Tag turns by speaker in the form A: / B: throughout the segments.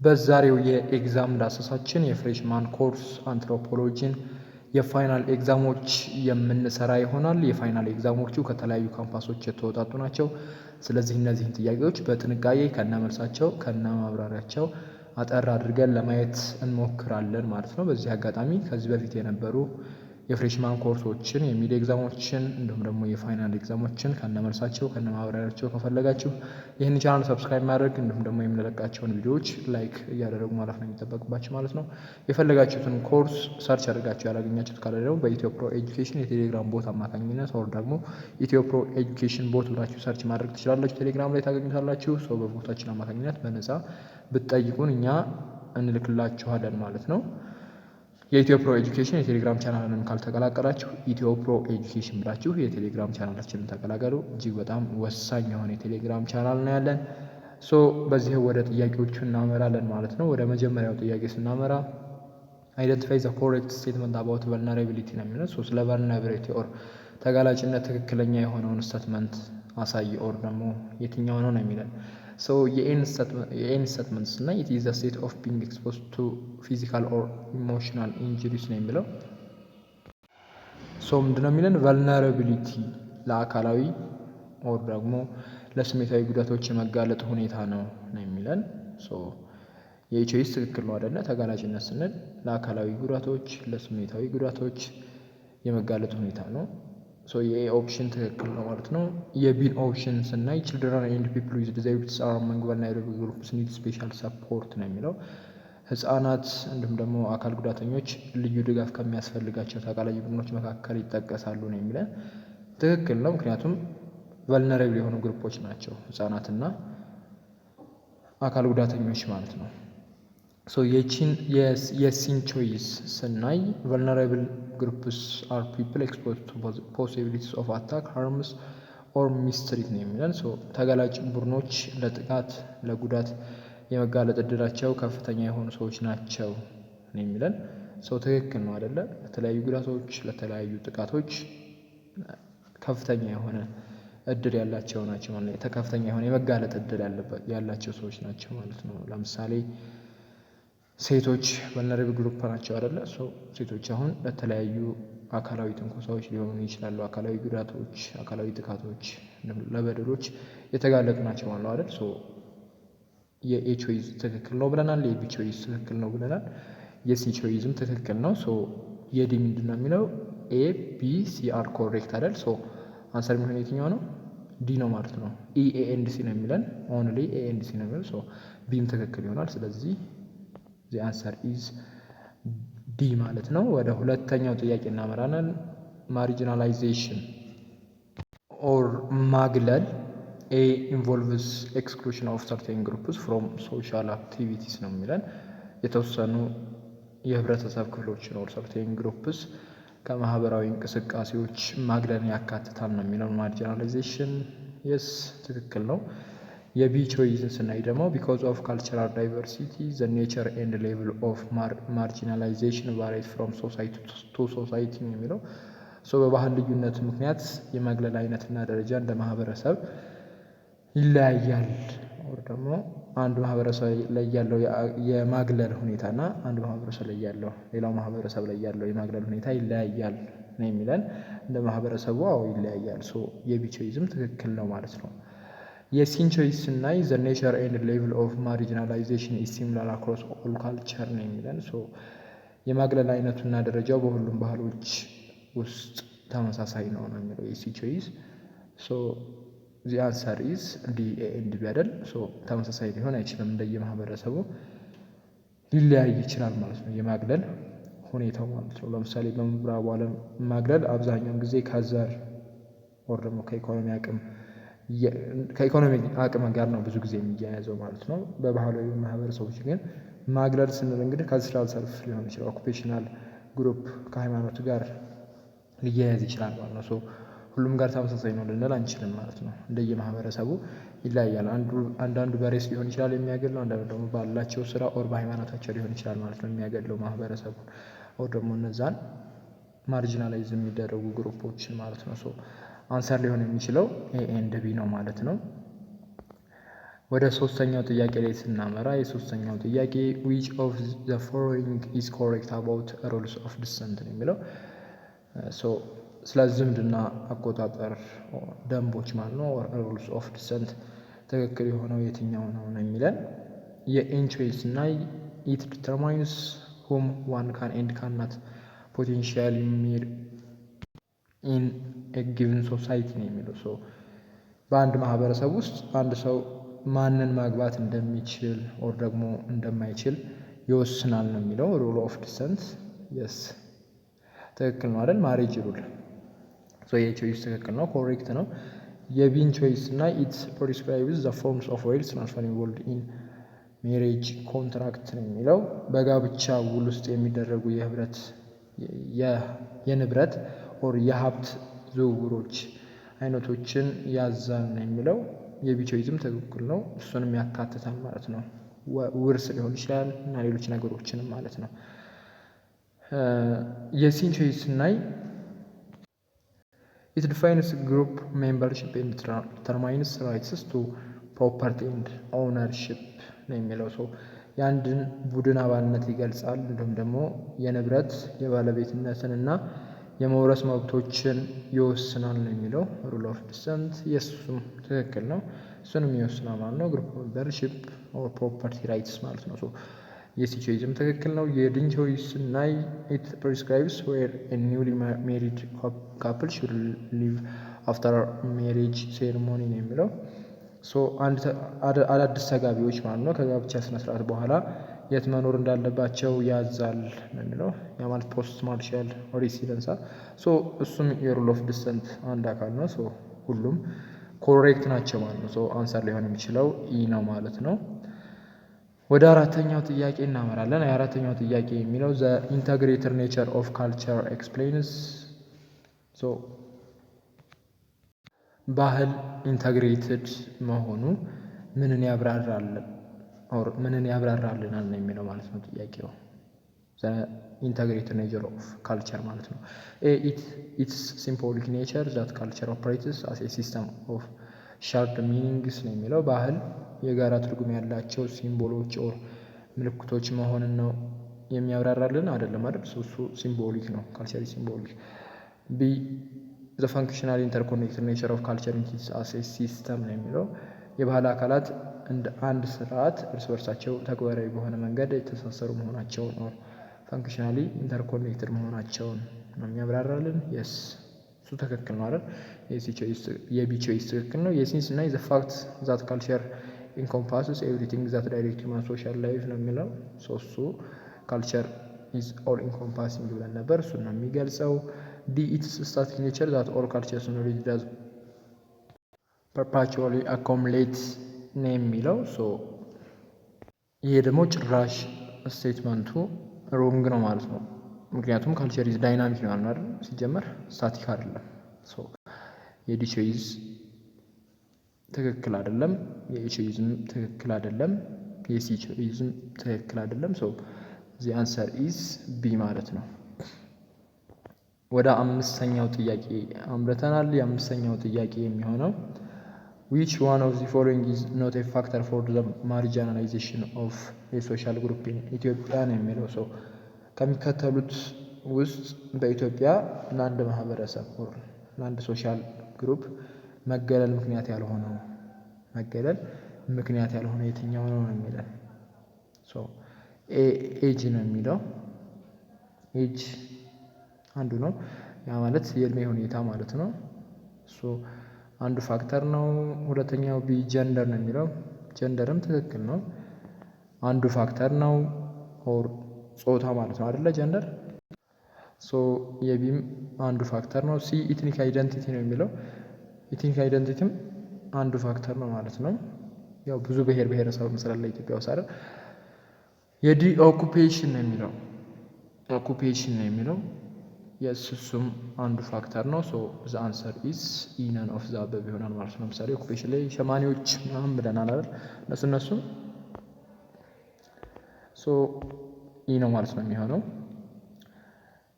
A: በዛሬው የኤግዛም ዳሰሳችን የፍሬሽማን ኮርስ አንትሮፖሎጂን የፋይናል ኤግዛሞች የምንሰራ ይሆናል። የፋይናል ኤግዛሞቹ ከተለያዩ ካምፓሶች የተወጣጡ ናቸው። ስለዚህ እነዚህን ጥያቄዎች በጥንቃቄ ከነመልሳቸው ከነማብራሪያቸው አጠር አድርገን ለማየት እንሞክራለን ማለት ነው። በዚህ አጋጣሚ ከዚህ በፊት የነበሩ የፍሬሽማን ኮርሶችን የሚድ ኤግዛሞችን እንዲሁም ደግሞ የፋይናል ኤግዛሞችን ከነመልሳቸው ከነማብራሪያቸው ከፈለጋችሁ ይህን ቻናል ሰብስክራይብ ማድረግ እንዲሁም ደግሞ የምንለቃቸውን ቪዲዮዎች ላይክ እያደረጉ ማለፍ ነው የሚጠበቅባቸው ማለት ነው። የፈለጋችሁትን ኮርስ ሰርች አድርጋችሁ ያላገኛችሁት ካለ ደግሞ በኢትዮ ፕሮ ኤጁኬሽን የቴሌግራም ቦት አማካኝነት ወር ደግሞ ኢትዮ ፕሮ ኤጁኬሽን ቦት ብላችሁ ሰርች ማድረግ ትችላላችሁ። ቴሌግራም ላይ ታገኙታላችሁ። ሰው በቦታችን አማካኝነት በነፃ ብትጠይቁን እኛ እንልክላችኋለን ማለት ነው። የኢትዮ ፕሮ ኤጁኬሽን የቴሌግራም ቻናልንም ካልተቀላቀላችሁ ኢትዮ ፕሮ ኤጁኬሽን ብላችሁ የቴሌግራም ቻናላችንን ተቀላቀሉ። እጅግ በጣም ወሳኝ የሆነ የቴሌግራም ቻናል ነው ያለን። በዚህ ወደ ጥያቄዎቹ እናመራለን ማለት ነው። ወደ መጀመሪያው ጥያቄ ስናመራ አይደንቲፋይ ዘ ኮሬክት ስቴትመንት አባውት ቨልነራቢሊቲ ነው የሚለው። ስለ ቨልነራቢሊቲ ኦር ተጋላጭነት ትክክለኛ የሆነውን ስቴትመንት አሳይ ኦር ደግሞ የትኛው ነው የሚለን። የኤን ስቴትመንትስ እና ኢት ኢዝ ዘ ስቴት ኦፍ ቢንግ ኤክስፖዝድ ቱ ፊዚካል ኦር ኢሞሽናል ኢንጁሪስ ነው የሚለው። ምንድነው የሚለን ቨልነራቢሊቲ ለአካላዊ ኦር ደግሞ ለስሜታዊ ጉዳቶች የመጋለጥ ሁኔታ ነው የሚለን። የኤችኦኤስ ትክክል ነው አይደለ? ተጋላጭነት ስንል ለአካላዊ ጉዳቶች ለስሜታዊ ጉዳቶች የመጋለጥ ሁኔታ ነው። የኤ ኦፕሽን ትክክል ነው ማለት ነው። የቢን ኦፕሽን ስናይ ችልድረን ኤንድ ፒፕል ዊዝ ዲዛቢሊቲስ አር አመንግ ቨልነራብል ግሩፕስ ኒድ ስፔሻል ሰፖርት ነው የሚለው። ህጻናት እንዲሁም ደግሞ አካል ጉዳተኞች ልዩ ድጋፍ ከሚያስፈልጋቸው ተጋላጭ ቡድኖች መካከል ይጠቀሳሉ ነው የሚለን። ትክክል ነው፣ ምክንያቱም ቨልነራብል የሆኑ ግሩፖች ናቸው ህጻናትና አካል ጉዳተኞች ማለት ነው። የሲን ቾይስ ስናይ ቨልነራብል ግሩፕስ አር ፒፕል ኤክስፖዝድ ቱ ፖሲቢሊቲስ ኦፍ አታክ ሃርምስ ኦር ሚስትሪት ነው የሚለን። ተጋላጭ ቡድኖች ለጥቃት ለጉዳት የመጋለጥ እድላቸው ከፍተኛ የሆኑ ሰዎች ናቸው ነው የሚለን። ትክክል ነው አይደለ? ለተለያዩ ጉዳቶች ለተለያዩ ጥቃቶች ከፍተኛ የሆነ እድል ያላቸው ናቸው ማለት ነው። ከፍተኛ የሆነ የመጋለጥ እድል ያላቸው ሰዎች ናቸው ማለት ነው። ለምሳሌ ሴቶች ቨልነራብል ግሩፕ ናቸው አይደለ? ሴቶች አሁን ለተለያዩ አካላዊ ትንኮሳዎች ሊሆኑ ይችላሉ። አካላዊ ጉዳቶች፣ አካላዊ ጥቃቶች፣ ለበደሎች የተጋለጡ ናቸው ማለት ነው አይደል? የኤ ቾይዝ ትክክል ነው ብለናል። የቢ ቾይዝ ትክክል ነው ብለናል። የሲ ቾይዝም ትክክል ነው። የዲ ምንድን ነው የሚለው? ኤ ቢ ሲ አር ኮሬክት አይደል? አንሰር የሚሆን የትኛው ነው? ዲ ነው ማለት ነው። ኢ ኤ ኤንድ ሲ ነው የሚለን። ኦንሊ ኤ ኤንድ ሲ ነው የሚለው። ቢም ትክክል ይሆናል። ስለዚህ the answer is ዲ ማለት ነው። ወደ ሁለተኛው ጥያቄ እናመራለን። ማርጂናላይዜሽን ኦር ማግለል ኤ ኢንቮልቭስ ኤክስክሉዥን ኦፍ ሰርቴን ግሩፕስ ፍሮም ሶሻል አክቲቪቲስ ነው የሚለን። የተወሰኑ የህብረተሰብ ክፍሎችን ኦር ሰርቴን ግሩፕስ ከማህበራዊ እንቅስቃሴዎች ማግለልን ያካትታል ነው የሚለው ማርጂናላይዜሽን። የስ ትክክል ነው። የቢ ቾይዝን ስናይ ደግሞ ቢኮዝ ኦፍ ካልቸራል ዳይቨርሲቲ ዘ ኔቸር ኤንድ ሌቭል ኦፍ ማርጂናላይዜሽን ቫሪስ ፍሮም ሶሳይቲ ቱ ሶሳይቲ ነው የሚለው። በባህል ልዩነት ምክንያት የማግለል አይነትና ደረጃ እንደ ማህበረሰብ ይለያያል። ወር ደግሞ አንዱ ማህበረሰብ ላይ ያለው የማግለል ሁኔታና አንዱ ማህበረሰብ ላይ ያለው ሌላው ማህበረሰብ ላይ ያለው የማግለል ሁኔታ ይለያያል ነው የሚለን። እንደ ማህበረሰቡ ይለያያል። የቢ ቾይዝም ትክክል ነው ማለት ነው። የሲን ቾይስ ስናይ ዘ ኔቸር ኤንድ ሌቭል ኦፍ ማርጂናላይዜሽን ኢዝ ሲሚላር አክሮስ ኦል ካልቸር ነው የሚለን። የማግለል አይነቱና ደረጃው በሁሉም ባህሎች ውስጥ ተመሳሳይ ነው ነው የሚለው የሲ ቾይስ። ዚ አንሰር ኢዝ ዲ ኤ ኤንድ ቢ አይደል? ተመሳሳይ ሊሆን አይችልም። እንደየማህበረሰቡ ሊለያይ ይችላል ማለት ነው የማግለል ሁኔታው ማለት ነው። ለምሳሌ በምዕራቡ ዓለም ማግለል አብዛኛውን ጊዜ ከዘር ወር ደግሞ ከኢኮኖሚ አቅም ጋር ነው ብዙ ጊዜ የሚያያዘው ማለት ነው። በባህላዊ ማህበረሰቦች ግን ማግለል ስንል እንግዲህ ከስራል ሰልፍ ሊሆን ይችላል። ኦኩፔሽናል ግሩፕ ከሃይማኖት ጋር ሊያያዝ ይችላል ማለት ነው። ሁሉም ጋር ተመሳሳይ ነው ልንል አንችልም ማለት ነው። እንደየማህበረሰቡ ይለያያል። አንዳንዱ በሬስ ሊሆን ይችላል የሚያገድለው፣ አንዳንዱ ደግሞ ባላቸው ስራ ኦር በሃይማኖታቸው ሊሆን ይችላል ማለት ነው የሚያገድለው ማህበረሰቡን ኦር ደግሞ እነዛን ማርጂናላይዝ የሚደረጉ ግሩፖችን ማለት ነው። አንሰር ሊሆን የሚችለው ኤ ኤንድ ቢ ነው ማለት ነው። ወደ ሶስተኛው ጥያቄ ላይ ስናመራ የሶስተኛው ጥያቄ which of the following is correct about rules of descent ነው የሚለው። ስለ ዝምድና አቆጣጠር ደንቦች ማለት ነው rules of descent ትክክል የሆነው የትኛው ነው የሚለን። የኤን ቾይስ እና it determines whom one can and cannot potentially marry in a given society ነው የሚለው። በአንድ ማህበረሰብ ውስጥ አንድ ሰው ማንን ማግባት እንደሚችል ኦር ደግሞ እንደማይችል ይወስናል ነው የሚለው። ሩል ኦፍ ዲሰንት የስ ትክክል ነው አይደል? ማሬጅ ሩል የቾይስ ትክክል ነው፣ ኮሬክት ነው። የቢን ቾይስ እና ኢት ፕሪስክራይብስ ዘ ፎርምስ ኦፍ ዌልዝ ትራንስፈር ኢንቮልቭድ ኢን ሜሬጅ ኮንትራክት ነው የሚለው። በጋብቻ ውል ውስጥ የሚደረጉ የንብረት ኦር የሀብት ዝውውሮች አይነቶችን ያዛል ነው የሚለው። የቢቾይዝም ትክክል ነው፣ እሱንም ያካትታል ማለት ነው። ውርስ ሊሆን ይችላል እና ሌሎች ነገሮችንም ማለት ነው። የሲን ቾይስ ስናይ it defines group membership and determines rights to property and ownership ነው የሚለው። የአንድን ቡድን አባልነት ይገልጻል። እንዲሁም ደግሞ የንብረት የባለቤትነትን እና የመውረስ መብቶችን ይወስናል ነው የሚለው። ሩል ኦፍ ዲሰንት የሱም ትክክል ነው፣ እሱንም ይወስናል ማለት ነው። ግሩፕ ሜምበርሺፕ ኦር ፕሮፐርቲ ራይትስ ማለት ነው። የሲ ቾይስም ትክክል ነው። የዲን ቾይስ እና ኢት ፕሪስክራይብስ ዌር ኒውሊ ሜሪድ ካፕል ሹድ ሊቭ አፍተር ሜሪጅ ሴሪሞኒ ነው የሚለው። አዳዲስ ተጋቢዎች ማለት ነው ከጋብቻ ስነስርዓት በኋላ የት መኖር እንዳለባቸው ያዛል ነው የሚለው። ያ ማለት ፖስት ማርሻል ሬሲደንሳ። እሱም የሩል ኦፍ ዲሰንት አንድ አካል ነው። ሁሉም ኮሬክት ናቸው ማለት ነው። አንሰር ሊሆን የሚችለው ኢ ነው ማለት ነው። ወደ አራተኛው ጥያቄ እናመራለን። የአራተኛው ጥያቄ የሚለው ዘ ኢንተግሬትድ ኔቸር ኦፍ ካልቸር ኤክስፕሌንስ። ባህል ኢንተግሬትድ መሆኑ ምንን ያብራራልናል ነው የሚለው ማለት ነው ጥያቄው። ዘ ኢንተግሬትድ ኔቸር ኦፍ ካልቸር ማለት ነው። ኢትስ ሲምቦሊክ ኔቸር ዛት ካልቸር ኦፕሬትስ አስ ኤ ሲስተም ኦፍ ሻርድ ሚኒንግስ ነው የሚለው። ባህል የጋራ ትርጉም ያላቸው ሲምቦሎች ኦር ምልክቶች መሆንን ነው የሚያብራራልን አይደለም አይደል? እሱ ሲምቦሊክ ነው። ካልቸር ሲምቦሊክ። ቢ ዘ ፋንክሽናል ኢንተርኮኔክትድ ኔቸር ኦፍ ካልቸር ኢንቲቲስ አስ ኤ ሲስተም ነው የሚለው። የባህል አካላት እንደ አንድ ስርዓት እርስ በርሳቸው ተግባራዊ በሆነ መንገድ የተሳሰሩ መሆናቸውን ኦር ፋንክሽናሊ ኢንተርኮኔክትድ መሆናቸውን ነው የሚያብራራልን። የስ እሱ ትክክል ነው አይደል? የቢ ቾይስ ትክክል ነው። የሲንስ እና ዘ ፋክት ዛት ካልቸር ኢንኮምፓስስ ኤቭሪቲንግ ዛት ዳይሬክት ሂውማን ሶሻል ላይፍ ነው የሚለው። እሱ ካልቸር ኢዝ ኦል ኢንኮምፓሲንግ ብለን ነበር፣ እሱን ነው የሚገልጸው። ዲ ኢትስ ስታቲክ ኔቸር ዛት ኦል ካልቸርስ ኖሌጅ ዳዝ ፐርፓቹዋሊ አኮሙሌት ነው የሚለው። ይሄ ደግሞ ጭራሽ ስቴትመንቱ ሮንግ ነው ማለት ነው። ምክንያቱም ካልቸር ኢዝ ዳይናሚክ ነው አይደል? ሲጀመር ስታቲክ አይደለም። የዲ ቾይስ ትክክል አይደለም። የቾይዝም ትክክል አይደለም። የሲ ቾይዝም ትክክል አይደለም። ዚ አንሰር ኢዝ ቢ ማለት ነው። ወደ አምስተኛው ጥያቄ አምርተናል። የአምስተኛው ጥያቄ የሚሆነው which one of the following is not a factor for the marginalization of a social group in ኢትዮጵያ ነው የሚለው። ከሚከተሉት ውስጥ በኢትዮጵያ ለአንድ ማህበረሰብ ለአንድ ሶሻል ግሩፕ መገለል ምክንያት ያልሆነ የትኛው ነው የሚለን። ኤጅ ነው የሚለው። ኤጅ አንዱ ነው። ያ ማለት የእድሜ ሁኔታ ማለት ነው። አንዱ ፋክተር ነው። ሁለተኛው ቢ ጀንደር ነው የሚለው። ጀንደርም ትክክል ነው፣ አንዱ ፋክተር ነው። ኦር ጾታ ማለት ነው አይደለ? ጀንደር። የቢም አንዱ ፋክተር ነው። ሲ ኢትኒክ አይደንቲቲ ነው የሚለው። ኢትኒክ አይደንቲቲም አንዱ ፋክተር ነው ማለት ነው። ያው ብዙ ብሔር ብሔረሰብ ስላለ ኢትዮጵያ ውስጥ አይደል? የዲ ኦኩፔሽን ነው የሚለው። ኦኩፔሽን ነው የሚለው የእሱም አንዱ ፋክተር ነው። ዘ አንሰር ኢዝ ኢ ነን ኦፍ ዘ አበብ ይሆናል ማለት ነው። ለምሳሌ ኦኩፔሽን ላይ ሸማኔዎች ምናምን ብለናል አይደል? እነሱም ኢ ነው ማለት ነው የሚሆነው።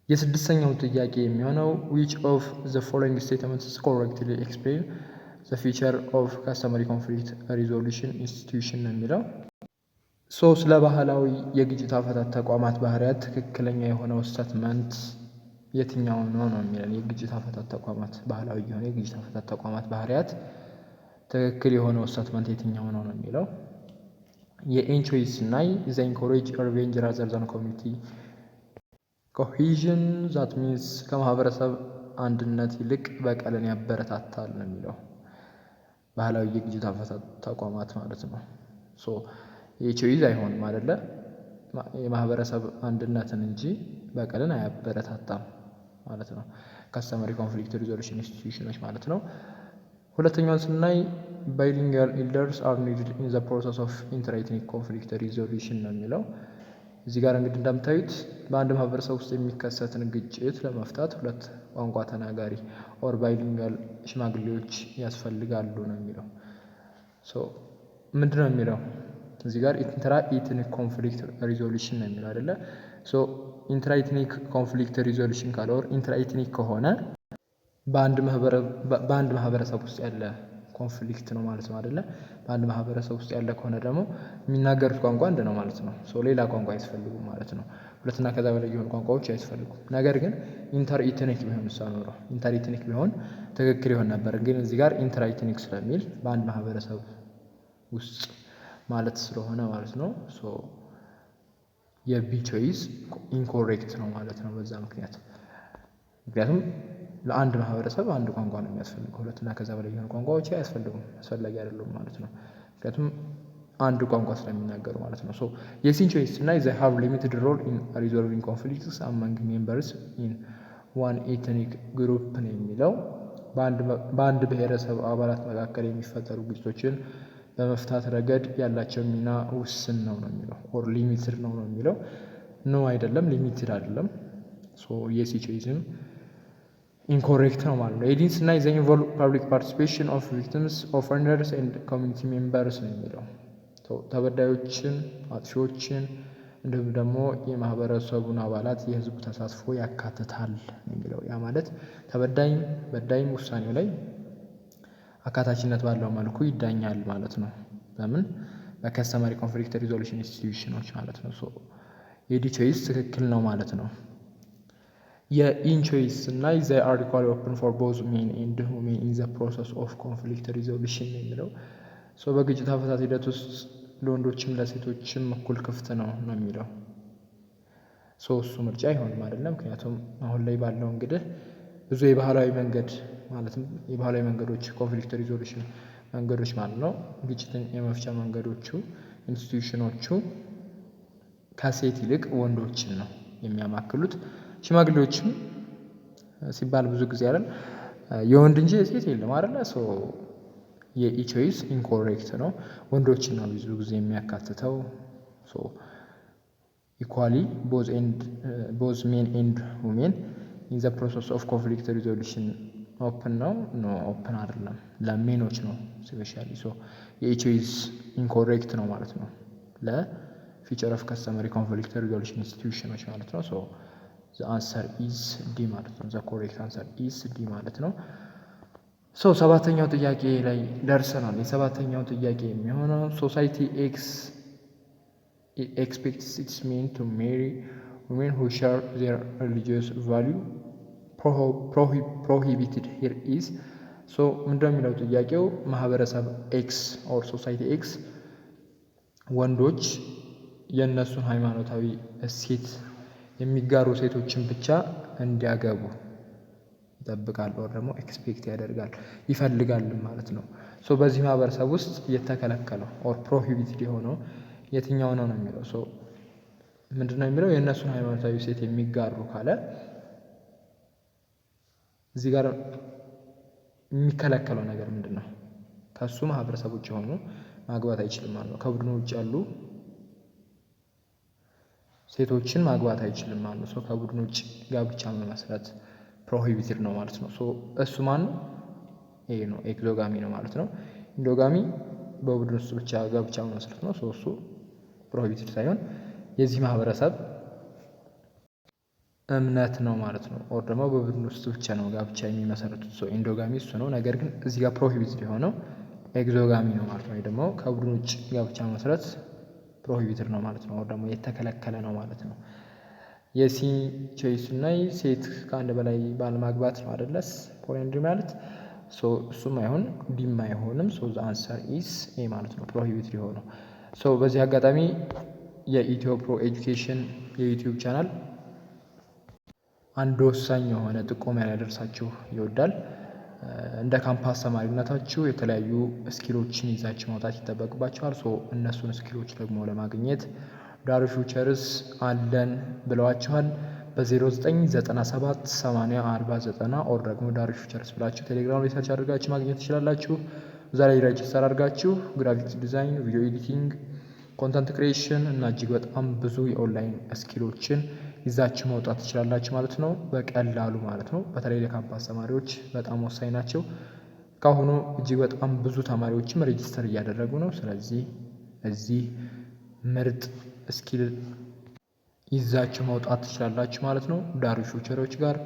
A: የስድስተኛው ጥያቄ የሚሆነው which of the following statements correctly explain ዘ ፊቸር ኦፍ ካስተመሪ ኮንፍሊክት ሪዞሉሽን ኢንስቲትዩሽን ነው የሚለው። ስለ ባህላዊ የግጭት አፈታት ተቋማት ባህሪያት ትክክለኛ የሆነው ስቴትመንት የትኛው ነው የሚለን። የግጭት አፈታት ተቋማት ባህላዊ የሆነ የግጭት አፈታት ተቋማት ባህሪያት ትክክል የሆነው ስቴትመንት የትኛው ነው የሚለው። የኤን ቾይስ ስናይ ዘ ኢንኮሬጅ ሪቬንጅ ራዘር ዛን ኮሚኒቲ ኮሂዥን ዛት ሚንስ ከማህበረሰብ አንድነት ይልቅ በቀልን ያበረታታል ነው የሚለው። ባህላዊ የግጭት አፈታት ተቋማት ማለት ነው። የቾይዝ አይሆንም አይደለ? የማህበረሰብ አንድነትን እንጂ በቀልን አያበረታታም ማለት ነው። ካስተመሪ ኮንፍሊክት ሪዞሉሽን ኢንስቲትዩሽኖች ማለት ነው። ሁለተኛውን ስናይ ባይሊንጋል ኤልደርስ አር ኒድድ ኢን ዘ ፕሮሰስ ኦፍ ኢንተርኤትኒክ ኮንፍሊክት ሪዞሉሽን ነው የሚለው። እዚህ ጋር እንግዲህ እንደምታዩት በአንድ ማህበረሰብ ውስጥ የሚከሰትን ግጭት ለመፍታት ሁለት ቋንቋ ተናጋሪ ኦር ባይሊንጋል ሽማግሌዎች ያስፈልጋሉ ነው የሚለው። ምንድን ነው የሚለው እዚህ ጋር ኢንትራ ኢትኒክ ኮንፍሊክት ሪዞሉሽን ነው የሚለው አይደለ? ኢንትራ ኢትኒክ ኮንፍሊክት ሪዞሉሽን ካለ ኦር ኢንትራ ኢትኒክ ከሆነ በአንድ ማህበረሰብ ውስጥ ያለ ኮንፍሊክት ነው ማለት ነው አይደለ? በአንድ ማህበረሰብ ውስጥ ያለ ከሆነ ደግሞ የሚናገሩት ቋንቋ አንድ ነው ማለት ነው። ሌላ ቋንቋ አያስፈልጉም ማለት ነው። ሁለትና ከዛ በላይ የሆኑ ቋንቋዎች አያስፈልጉም። ነገር ግን ኢንተር ኢትኒክ ቢሆን ኖሮ ኢንተር ኢትኒክ ቢሆን ትክክል ይሆን ነበር። ግን እዚህ ጋር ኢንትራ ኢትኒክ ስለሚል በአንድ ማህበረሰብ ውስጥ ማለት ስለሆነ ማለት ነው። የቢ ቾይስ ኢንኮሬክት ነው ማለት ነው በዛ ምክንያት። ምክንያቱም ለአንድ ማህበረሰብ አንድ ቋንቋ ነው የሚያስፈልገው። ሁለትና ከዛ በላይ የሆኑ ቋንቋዎች አያስፈልጉም፣ አስፈላጊ አይደሉም ማለት ነው። ምክንያቱም አንድ ቋንቋ ስለሚናገሩ ማለት ነው። የሲን ቾይስ እና ዘ ሃቭ ሊሚትድ ሮል ኢን ሪዞልቪንግ ኮንፍሊክትስ አማንግ ሜምበርስ ኢን ዋን ኤትኒክ ግሩፕ ነው የሚለው። በአንድ ብሔረሰብ አባላት መካከል የሚፈጠሩ ግጭቶችን በመፍታት ረገድ ያላቸው ሚና ውስን ነው የሚለው። ኦር ሊሚትድ ነው የሚለው። ኖ አይደለም፣ ሊሚትድ አይደለም። የሲ ቾይስም ኢንኮሬክት ነው ማለት ነው። ኤዲንስ እና ዘ ኢንቮልቭ ፐብሊክ ፓርቲሲፔሽን ኦፍ ቪክቲምስ ኦፈንደርስ ኤንድ ኮሚኒቲ ሜምበርስ ነው የሚለው። ተበዳዮችን፣ አጥፊዎችን እንዲሁም ደግሞ የማህበረሰቡን አባላት የህዝቡ ተሳትፎ ያካትታል ነው የሚለው። ያ ማለት ተበዳይም በዳይም ውሳኔው ላይ አካታችነት ባለው መልኩ ይዳኛል ማለት ነው። በምን በከስተመሪ ኮንፍሊክት ሪዞሉሽን ኢንስቲትዩሽኖች ማለት ነው። የዲ ቾይስ ትክክል ነው ማለት ነው። የኢን ቾይስ እና ዘ አር ኢኳሊ ኦፕን ፎር ቦዝ ሜን ኤንድ ውሜን ኢን ዘ ፕሮሰስ ኦፍ ኮንፍሊክት ሪዞሉሽን የሚለው በግጭት አፈታት ሂደት ውስጥ ለወንዶችም ለሴቶችም እኩል ክፍት ነው የሚለው። እሱ ምርጫ አይሆንም አይደለም። ምክንያቱም አሁን ላይ ባለው እንግዲህ ብዙ የባህላዊ መንገድ ማለትም የባህላዊ መንገዶች ኮንፍሊክት ሪዞሉሽን መንገዶች ማለት ነው፣ ግጭትን የመፍቻ መንገዶቹ ኢንስቲትዩሽኖቹ ከሴት ይልቅ ወንዶችን ነው የሚያማክሉት። ሽማግሌዎችም ሲባል ብዙ ጊዜ አይደል የወንድ እንጂ የሴት የለም አይደለ? የኢ ቾይስ ኢንኮሬክት ነው። ወንዶችን ነው ብዙ ጊዜ የሚያካትተው። ኢኳሊ ቦዝ ሜን ኤንድ ውሜን ኢን ዘ ፕሮሰስ ኦፍ ኮንፍሊክት ሪዞሉሽን ኦፕን ነው። ኖ ኦፕን አይደለም፣ ለሜኖች ነው ስፔሻሊ። የኢ ቾይስ ኢንኮሬክት ነው ማለት ነው ለፊቸር ኦፍ ከስተመሪ ኮንፍሊክት ሪዞሉሽን ኢንስቲትዩሽኖች ማለት ነው። ዘ አንሰር ኢዝ ዲ ማለት ነው። ዘ ኮሬክት አንሰር ኢዝ ዲ ማለት ነው። ሰባተኛው ጥያቄ ላይ ደርሰናል። የሰባተኛው ጥያቄ የሚሆነው ሶሳይቲ expects its men to marry women who share their religious value prohibited here is ምንድነው የሚለው ጥያቄው? ማህበረሰብ ኤክስ ኦር ሶሳይቲ ኤክስ ወንዶች የእነሱን ሃይማኖታዊ እሴት የሚጋሩ ሴቶችን ብቻ እንዲያገቡ ይጠብቃል፣ ወር ደግሞ ኤክስፔክት ያደርጋል፣ ይፈልጋል ማለት ነው። በዚህ ማህበረሰብ ውስጥ የተከለከለው ኦር ፕሮሂቢትድ የሆነው የትኛው ነው የሚለው። ምንድነው የሚለው? የእነሱን ሃይማኖታዊ እሴት የሚጋሩ ካለ እዚህ ጋር የሚከለከለው ነገር ምንድን ነው? ከሱ ማህበረሰብ ውጭ የሆኑ ማግባት አይችልም ማለት ነው። ከቡድኑ ውጭ ያሉ ሴቶችን ማግባት አይችልም ማለት ነው። ከቡድኑ ውጭ ጋብቻ መመስረት ፕሮሂቢትድ ነው ማለት ነው። እሱ ማን ነው? ይሄ ነው፣ ኤክዞጋሚ ነው ማለት ነው። ኢንዶጋሚ በቡድን ውስጥ ብቻ ጋብቻ መመስረት ነው። እሱ ፕሮሂቢትድ ሳይሆን የዚህ ማህበረሰብ እምነት ነው ማለት ነው። ኦር ደግሞ በቡድን ውስጥ ብቻ ነው ጋብቻ የሚመሰርቱት። ሰው ኢንዶጋሚ እሱ ነው። ነገር ግን እዚህ ጋር ፕሮሂቢትድ የሆነው ኤግዞጋሚ ነው ማለት ነው። ወይ ደግሞ ከቡድን ውጭ ጋብቻ መመስረት ፕሮሂቢትድ ነው ማለት ነው። ኦር ደግሞ የተከለከለ ነው ማለት ነው። የሲ ቾይስ እና ሴት ከአንድ በላይ ባል ማግባት ነው አይደለስ ፖሊያንድሪ ማለት። እሱም አይሆን ዲም አይሆንም። ዘ አንሰር ኢስ ኤ ማለት ነው ፕሮሂቢትድ የሆነው። በዚህ አጋጣሚ የኢትዮ ፕሮ ኤጁኬሽን የዩቲዩብ ቻናል አንድ ወሳኝ የሆነ ጥቆማ ሊያደርሳችሁ ይወዳል። እንደ ካምፓስ ተማሪነታችሁ የተለያዩ ስኪሎችን ይዛችሁ መውጣት ይጠበቅባችኋል። እነሱን ስኪሎች ደግሞ ለማግኘት ዳሩ ፊውቸርስ አለን ብለዋችኋል። በ0997 80 40 90 ኦር ደግሞ ዳሩ ፊውቸርስ ብላችሁ ቴሌግራም ሪሰርች አድርጋችሁ ማግኘት ትችላላችሁ። እዛ ላይ ሬጅስተር አድርጋችሁ ግራፊክስ ዲዛይን፣ ቪዲዮ ኤዲቲንግ፣ ኮንተንት ክሪኤሽን እና እጅግ በጣም ብዙ የኦንላይን ስኪሎችን ይዛችሁ መውጣት ትችላላችሁ ማለት ነው። በቀላሉ ማለት ነው። በተለይ ለካምፓስ ተማሪዎች በጣም ወሳኝ ናቸው። ካሁኑ እጅግ በጣም ብዙ ተማሪዎችም ሬጂስተር እያደረጉ ነው። ስለዚህ እዚህ ምርጥ ስኪል ይዛችሁ መውጣት ትችላላችሁ ማለት ነው ዳሩ ፊውቸሮች ጋር።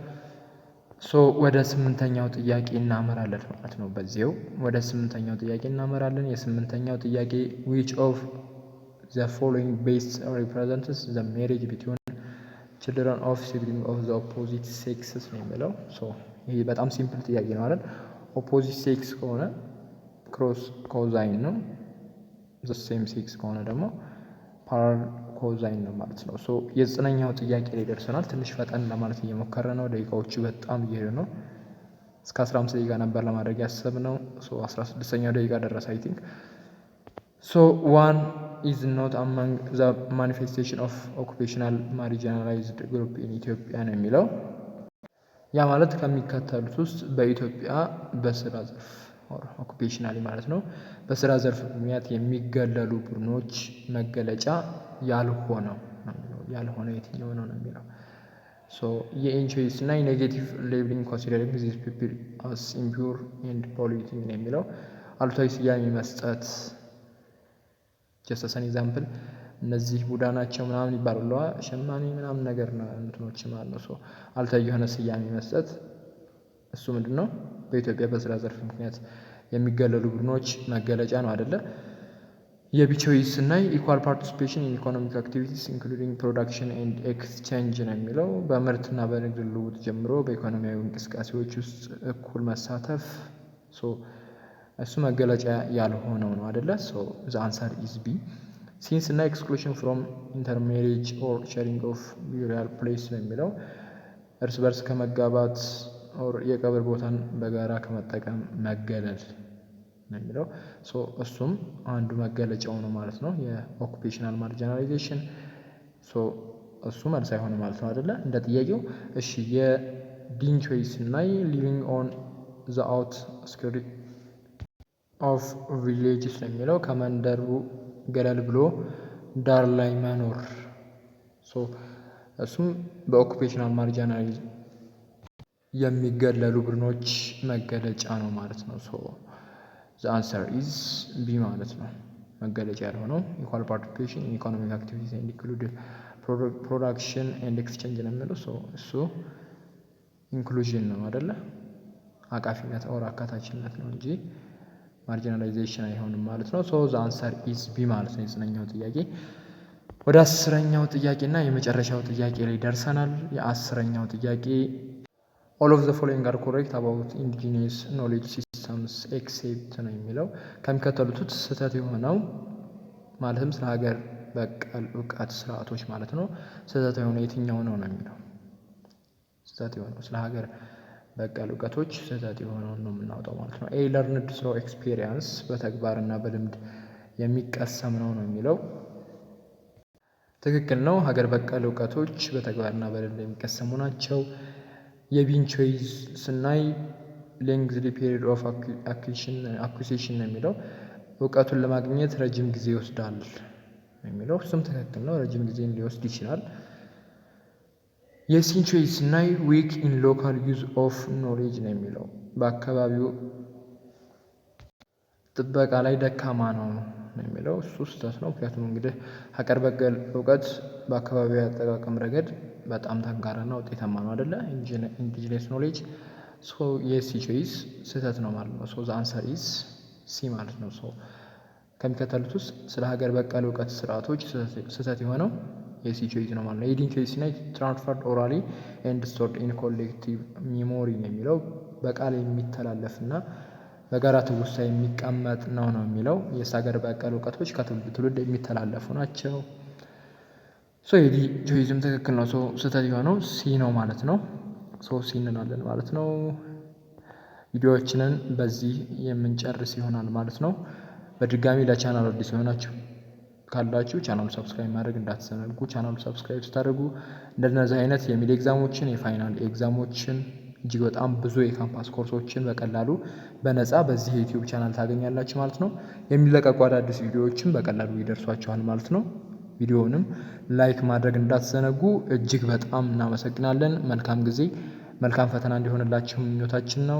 A: ወደ 8ኛው ጥያቄ እናመራለን ማለት ነው። በዚያው ወደ 8ኛው ጥያቄ እናመራለን። የ8ኛው ጥያቄ which of the following best represents the marriage between children of siblings of the opposite sexes ነው የሚለው። ይሄ በጣም ሲምፕል ጥያቄ ነው አይደል? ኦፖዚት ሴክስ ከሆነ ክሮስ ኮዛይን ነው። ዘ ሴም ሴክስ ከሆነ ደግሞ ፓራል ኮዛይን ነው ማለት ነው። የ9ኛው ጥያቄ ላይ ደርሰናል። ትንሽ ፈጠን ለማለት እየሞከረ ነው። ደቂቃዎቹ በጣም እየሄዱ ነው። እስከ 15 ደቂቃ ነበር ለማድረግ ያሰብነው። 16ኛው ደቂቃ ደረሰ አይ ቲንክ። one is not among the manifestation of occupational marginalized group in ኢትዮጵያ ነው የሚለው። ያ ማለት ከሚከተሉት ውስጥ በኢትዮጵያ በስራ ዘርፍ ኦኩፔሽናሊ ማለት ነው በስራ ዘርፍ ምክንያት የሚገለሉ ቡድኖች መገለጫ ያልሆነው የትኛው ነው የሚለው። የኢንቾይስ እና የኔጌቲቭ ሌብሊንግ ኮንሲደሪንግ ዚስ ፒፕል አስ ኢምፒውር ኤንድ ፖሊቲንግ ነው የሚለው። አሉታዊ ስያሜ መስጠት ጀስተሰን ኤግዛምፕል እነዚህ ቡዳ ናቸው ምናምን ይባላሉ። ሸማኔ ምናምን ነገር ነው እንትኖች ማለት ነው። አሉታዊ የሆነ ስያሜ መስጠት እሱ ምንድን ነው? በኢትዮጵያ በስራ ዘርፍ ምክንያት የሚገለሉ ቡድኖች መገለጫ ነው አይደለ? የቢቾይስ እና ኢኳል ፓርቲሲፔሽን ኢን ኢኮኖሚክ አክቲቪቲስ ኢንክሉዲንግ ፕሮዳክሽን ኤንድ ኤክስቼንጅ ነው የሚለው። በምርትና በንግድ ልውውጥ ጀምሮ በኢኮኖሚያዊ እንቅስቃሴዎች ውስጥ እኩል መሳተፍ እሱ መገለጫ ያልሆነው ነው አይደለ? ዘ አንሰር ኢዝ ቢ። ሲንስ እና ኤክስክሉሽን ፍሮም ኢንተርሜሪጅ ኦር ሼሪንግ ኦፍ ቢሪያል ፕሌስ ነው የሚለው። እርስ በርስ ከመጋባት ኦር የቀብር ቦታን በጋራ ከመጠቀም መገለል ነው የሚለው። እሱም አንዱ መገለጫው ነው ማለት ነው የኦኩፔሽናል ማርጂናላይዜሽን። እሱ መልስ አይሆንም ማለት ነው አይደለ እንደ ጥያቄው። እሺ የዲን ቾይስ እና ሊቪንግ ኦን ዘ አውት ስኪርት ኦፍ ቪሌጅስ ነው የሚለው። ከመንደሩ ገለል ብሎ ዳር ላይ መኖር። እሱም በኦኩፔሽናል ማርጂናላይዜሽን የሚገለሉ ቡድኖች መገለጫ ነው ማለት ነው። ዘ አንሰር ኢዝ ቢ ማለት ነው መገለጫ ያልሆነው። ኢኳል ፓርቲሲፔሽን ኢን ኢኮኖሚክ አክቲቪቲስ ኤንድ ኢንክሉድ ፕሮዳክሽን ኤንድ ኤክስቼንጅ ነው የሚለው። እሱ ኢንክሉዥን ነው አይደለ? አቃፊነት ኦር አካታችነት ነው እንጂ ማርጂናላይዜሽን አይሆንም ማለት ነው። ዘ አንሰር ኢዝ ቢ ማለት ነው የ9ኛው ጥያቄ። ወደ 10ኛው ጥያቄ እና የመጨረሻው ጥያቄ ላይ ደርሰናል። የ10ኛው ጥያቄ all of the following are correct about indigenous knowledge systems except ነው የሚለው። ከሚከተሉት ስህተት የሆነው ማለትም ስለ ሀገር በቀል እውቀት ስርዓቶች ማለት ነው ስህተት የሆነ የትኛው ነው ነው የሚለው። ስህተት የሆነው ስለ ሀገር በቀል እውቀቶች ስህተት የሆነውን ነው የምናወጣው ማለት ነው። ኤ learned through experience በተግባርና በልምድ የሚቀሰም ነው ነው የሚለው። ትክክል ነው። ሀገር በቀል እውቀቶች በተግባርና በልምድ የሚቀሰሙ ናቸው። የቢን ቾይስ ስናይ ሌንግዝሊ ፔሪድ ኦፍ አኩሲሽን ነው የሚለው። እውቀቱን ለማግኘት ረጅም ጊዜ ይወስዳል የሚለው። እሱም ትክክል ነው። ረጅም ጊዜን ሊወስድ ይችላል። የሲን ቾይስ ስናይ ዊክ ኢን ሎካል ዩዝ ኦፍ ኖሌጅ ነው የሚለው። በአካባቢው ጥበቃ ላይ ደካማ ነው ነው የሚለው እሱ ስህተት ነው። ምክንያቱም እንግዲህ ሀገር በቀል እውቀት በአካባቢው አጠቃቀም ረገድ በጣም ጠንካራና ውጤታማ ነው አይደለ? ኢንዲጂነስ ኖሌጅ የሲ ቾይስ ስህተት ነው ማለት ነው። ዘ አንሰር ኢዝ ሲ ማለት ነው። ከሚከተሉት ውስጥ ስለ ሀገር በቀል እውቀት ስርዓቶች ስህተት የሆነው የሲ ቾይስ ነው ማለት ነው። ኤዲንግ ቾይስ እና ትራንስፈርድ ኦራሊ ኤንድ ስቶርድ ኢን ኮሌክቲቭ ሚሞሪ ነው የሚለው በቃል የሚተላለፍና በጋራ ትውስታ የሚቀመጥ ነው የሚለው የሀገር በቀል እውቀቶች ከትውልድ ትውልድ የሚተላለፉ ናቸው። የዲ ቾይስም ትክክል ነው። ስህተት የሆነው ሲ ነው ማለት ነው። ሲ እንላለን ማለት ነው። ቪዲዮዎችንን በዚህ የምንጨርስ ይሆናል ማለት ነው። በድጋሚ ለቻናል አዲስ የሆናችሁ ካላችሁ ቻናሉ ሰብስክራይብ ማድረግ እንዳትዘነጉ። ቻናሉ ሰብስክራይብ ስታደርጉ እንደነዚህ አይነት የሚድ ኤግዛሞችን የፋይናል ኤግዛሞችን እጅግ በጣም ብዙ የካምፓስ ኮርሶችን በቀላሉ በነፃ በዚህ የዩቲዩብ ቻናል ታገኛላችሁ ማለት ነው። የሚለቀቁ አዳዲስ ቪዲዮዎችን በቀላሉ ይደርሷችኋል ማለት ነው። ቪዲዮውንም ላይክ ማድረግ እንዳትዘነጉ። እጅግ በጣም እናመሰግናለን። መልካም ጊዜ፣ መልካም ፈተና እንዲሆንላችሁ ምኞታችን ነው።